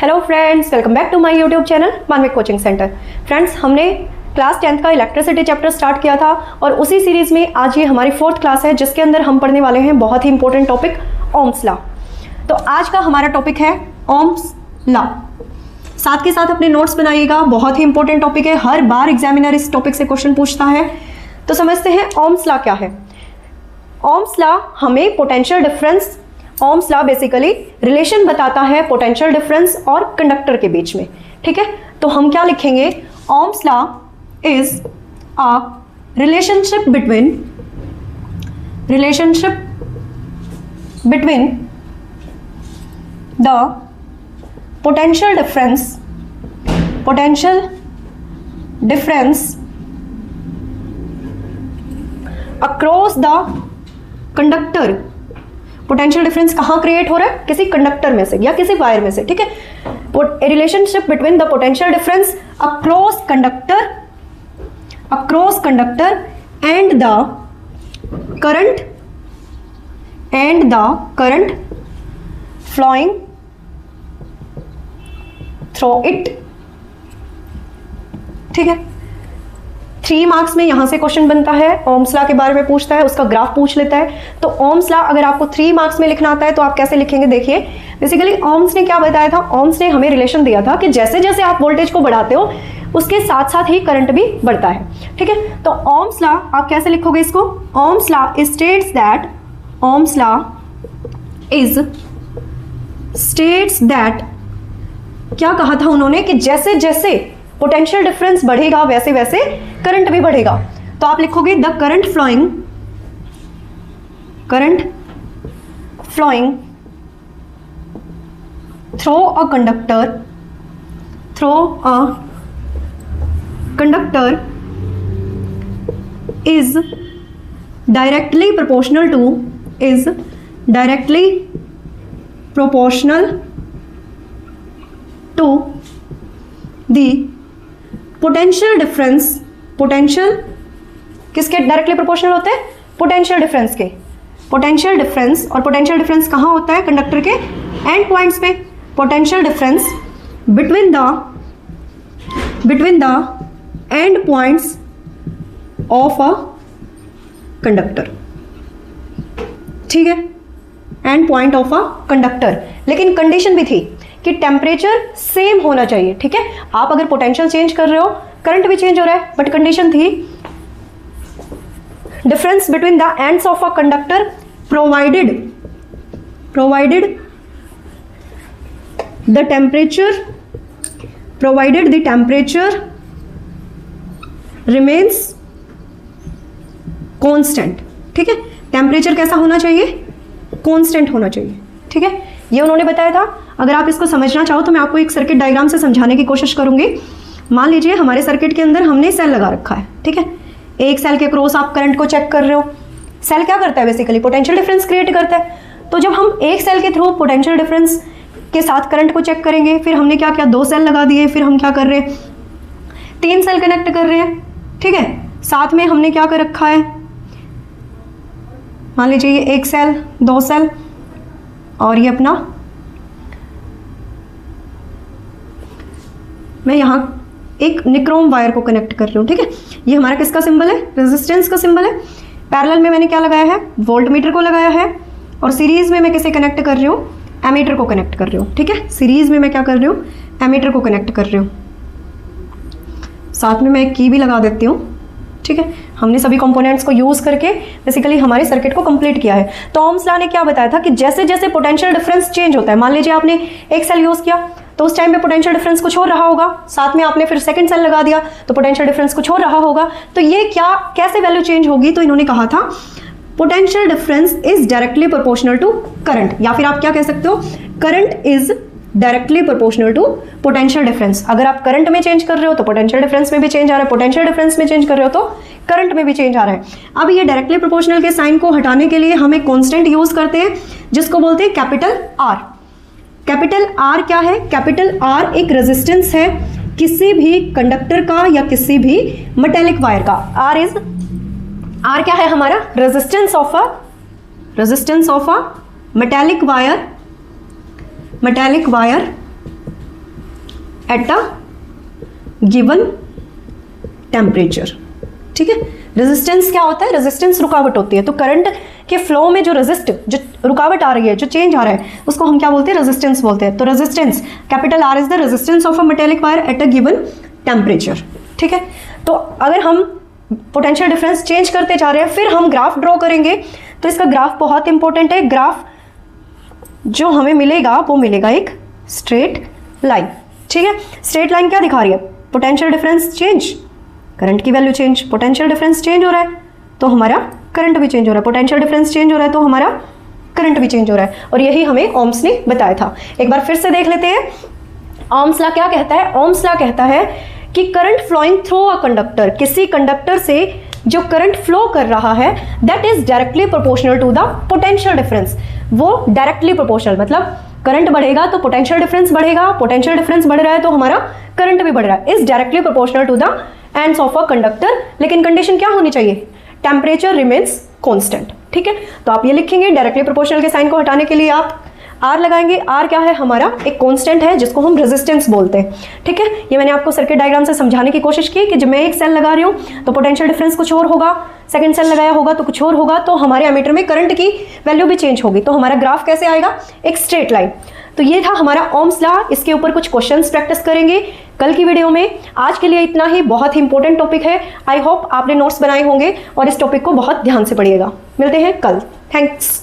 Hello friends, welcome back to my YouTube channel Manvik coaching centre. Friends, हमने class 10th का electricity chapter start किया था और उसी सीरीज में आज ये हमारी 4th क्लास है जिसके अंदर हम पढ़ने वाले हैं बहुत ही इंपॉर्टेंट टॉपिक ओम्स लॉ। तो आज का हमारा टॉपिक है ओम्स लॉ। साथ के साथ अपने नोट्स बनाइएगा, बहुत ही इंपॉर्टेंट टॉपिक है, हर बार एग्जामिनर इस टॉपिक से क्वेश्चन पूछता है। तो समझते हैं ओम्स लॉ क्या है। ओम्स लॉ हमें potential difference, Ohm's law basically relation बताता है पोटेंशियल डिफरेंस और कंडक्टर के बीच में। ठीक है, तो हम क्या लिखेंगे? Ohm's law is a relationship between the potential difference across the conductor. Potential difference कहाँ क्रिएट हो रहा है? किसी कंडक्टर में से या किसी वायर में से। ठीक है, a relationship between the potential difference across conductor and the current flowing through it. ठीक है, 3 मार्क्स में यहां से क्वेश्चन बनता है, ओम्स लॉ के बारे में पूछता है, उसका ग्राफ पूछ लेता है। तो ओम्स लॉ अगर आपको 3 मार्क्स में लिखना आता है तो आप कैसे लिखेंगे? देखिए, बेसिकली ओम्स ने क्या बताया था? ओम्स ने हमें रिलेशन दिया था कि जैसे जैसे आप वोल्टेज को बढ़ाते हो उसके साथ साथ ही करंट भी बढ़ता है। ठीक है, तो ओम्स लॉ आप कैसे लिखोगे इसको? ओम्स लॉ स्टेट्स दैट क्या कहा था उन्होंने कि जैसे जैसे पोटेंशियल डिफरेंस बढ़ेगा वैसे वैसे करंट भी बढ़ेगा। तो आप लिखोगे the current flowing through a conductor is directly proportional to the potential difference. Potential किसके डायरेक्टली प्रोपोर्शनल होते हैं? पोटेंशियल डिफरेंस के। पोटेंशियल डिफरेंस, और पोटेंशियल डिफरेंस कहाँ होता है? कंडक्टर के एंड पॉइंट्स पे। Potential difference between the end points of a conductor. ठीक है, end point of a conductor. लेकिन कंडीशन भी थी कि टेम्परेचर सेम होना चाहिए। ठीक है, आप अगर पोटेंशियल चेंज कर रहे हो, करंट भी चेंज हो रहा है, बट कंडीशन थी difference between the ends of a conductor provided the temperature remains constant. ठीक है, टेम्परेचर कैसा होना चाहिए? कांस्टेंट होना चाहिए। ठीक है, ये उन्होंने बताया था। अगर आप इसको समझना चाहो तो मैं आपको एक सर्किट डायग्राम से समझाने की कोशिश करूंगी। मान लीजिए हमारे सर्किट के अंदर हमने सेल लगा रखा है। ठीक है, एक सेल के क्रॉस आप करंट को चेक कर रहे हो। सेल क्या करता है? बेसिकली पोटेंशियल डिफरेंस क्रिएट करता है। तो जब हम एक सेल के थ्रू पोटेंशियल डिफरेंस के साथ करंट को चेक करेंगे, फिर हमने क्या किया? 2 सेल लगा दिए, फिर हम क्या कर रहे हैं? 3 सेल कनेक्ट कर रहे हैं। ठीक है, साथ में हमने क्या कर रखा है? मान लीजिए ये 1 सेल, 2 सेल और ये अपना, मैं यहां एक निक्रोम वायर को कनेक्ट कर रही हूं। ठीक है, ये हमारा किसका सिंबल है? रेजिस्टेंस का सिंबल है। पैरेलल में मैंने क्या लगाया है? वोल्टमीटर को लगाया है। और सीरीज में मैं किसे कनेक्ट कर रही हूं? एमीटर को कनेक्ट कर रही हूं। ठीक है, सीरीज में मैं क्या कर रही हूं? एमीटर को कनेक्ट कर रही हूं। साथ में मैं एक की भी लगा देती हूं। ठीक है, हमने सभी कंपोनेंट्स को यूज करके बेसिकली हमारे सर्किट को कंप्लीट किया है। तो ओम्स लॉ ने क्या बताया था कि जैसे जैसे पोटेंशियल डिफरेंस चेंज होता है, मान लीजिए आपने एक सेल यूज किया तो उस टाइम पे पोटेंशियल डिफरेंस कुछ और रहा होगा, साथ में आपने फिर सेकंड सेल लगा दिया तो पोटेंशियल डिफरेंस कुछ और रहा होगा। तो ये क्या, कैसे वैल्यू चेंज होगी? तो इन्होंने कहा था potential difference is directly proportional to current, या फिर आप क्या कह सकते हो? Current is directly proportional to potential difference. अगर आप करंट में चेंज कर रहे हो तो पोटेंशियल डिफरेंस में भी चेंज आ रहा है, पोटेंशियल डिफरेंस में चेंज कर रहे हो तो करंट में भी चेंज आ रहा है। अब ये डायरेक्टली प्रोपोर्शनल के साइन को हटाने के लिए हम एक कांस्टेंट यूज करते हैं जिसको बोलते हैं कैपिटल आर। कैपिटल आर क्या है? कैपिटल आर एक रेजिस्टेंस है किसी भी कंडक्टर का या किसी भी मेटेलिक वायर का। आर क्या है हमारा? Resistance of a metallic wire at a given temperature. ठीक है, रेजिस्टेंस क्या होता है? रेजिस्टेंस रुकावट होती है। तो करंट के फ्लो में जो जो रुकावट आ रही है, जो चेंज आ रहा है, उसको हम क्या बोलते हैं? रेजिस्टेंस बोलते हैं। तो resistance capital R is the resistance of a metallic wire at a given temperature. ठीक है, तो अगर हम पोटेंशियल डिफरेंस चेंज करते जा रहे हैं, फिर हम ग्राफ ड्रॉ करेंगे, तो इसका ग्राफ बहुत इंपॉर्टेंट है। ग्राफ जो हमें मिलेगा वो मिलेगा एक स्ट्रेट लाइन। ठीक है, स्ट्रेट लाइन क्या दिखा रही है? पोटेंशियल डिफरेंस चेंज, करंट की value change, potential difference change हो रहा है तो हमारा करंट भी चेंज हो रहा है, पोटेंशियल डिफरेंस चेंज हो रहा है तो हमारा करंट भी चेंज हो रहा है। और यही हमें ओम्स ने बताया था। एक बार फिर से देख लेते हैं, ओम्स लॉ क्या कहता है? ओम्स लॉ कहता है कि current flowing through a conductor, किसी कंडक्टर से जो करंट फ्लो कर रहा है, that is directly proportional to the potential difference. वो डायरेक्टली प्रोपोर्शनल, मतलब करंट बढ़ेगा तो पोटेंशियल डिफरेंस बढ़ेगा, पोटेंशियल डिफरेंस बढ़ रहा है तो हमारा करंट भी बढ़ रहा है, is directly proportional to the ends of a conductor. लेकिन कंडीशन क्या होनी चाहिए? Temperature remains constant. ठीक है, तो आप ये लिखेंगे, डायरेक्टली प्रोपोर्शनल के साइन को हटाने के लिए आप आर लगाएंगे। आर क्या है? हमारा एक कांस्टेंट है जिसको हम रेजिस्टेंस बोलते हैं। ठीक है, ये मैंने आपको सर्किट डायग्राम से समझाने की कोशिश की कि जब मैं एक सेल लगा रही हूँ तो पोटेंशियल डिफरेंस कुछ और होगा, सेकंड सेल लगाया होगा तो कुछ और होगा, तो हमारे एमीटर में करंट की वैल्यू भी चेंज होगी। तो हमारा ग्राफ कैसे आएगा? एक स्ट्रेट लाइन। तो ये था हमारा ओम्स लॉ। इसके ऊपर कुछ क्वेश्चंस प्रैक्टिस करेंगे कल की वीडियो में। आज के लिए इतना ही, बहुत ही इंपॉर्टेंट टॉपिक है। आई होप आपने नोट्स बनाए होंगे और इस टॉपिक को बहुत ध्यान से पढ़िएगा। मिलते हैं कल। थैंक्स।